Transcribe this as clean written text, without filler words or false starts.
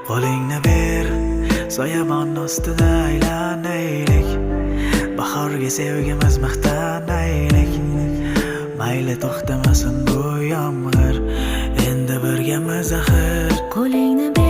Qo'lingni ber, soyabon ostida aylanaylik. Bahorga sevgimiz maqtanaylik. Mayli to'xtamasin bu yomg'ir, endi birgamiz axir. Qo'lingni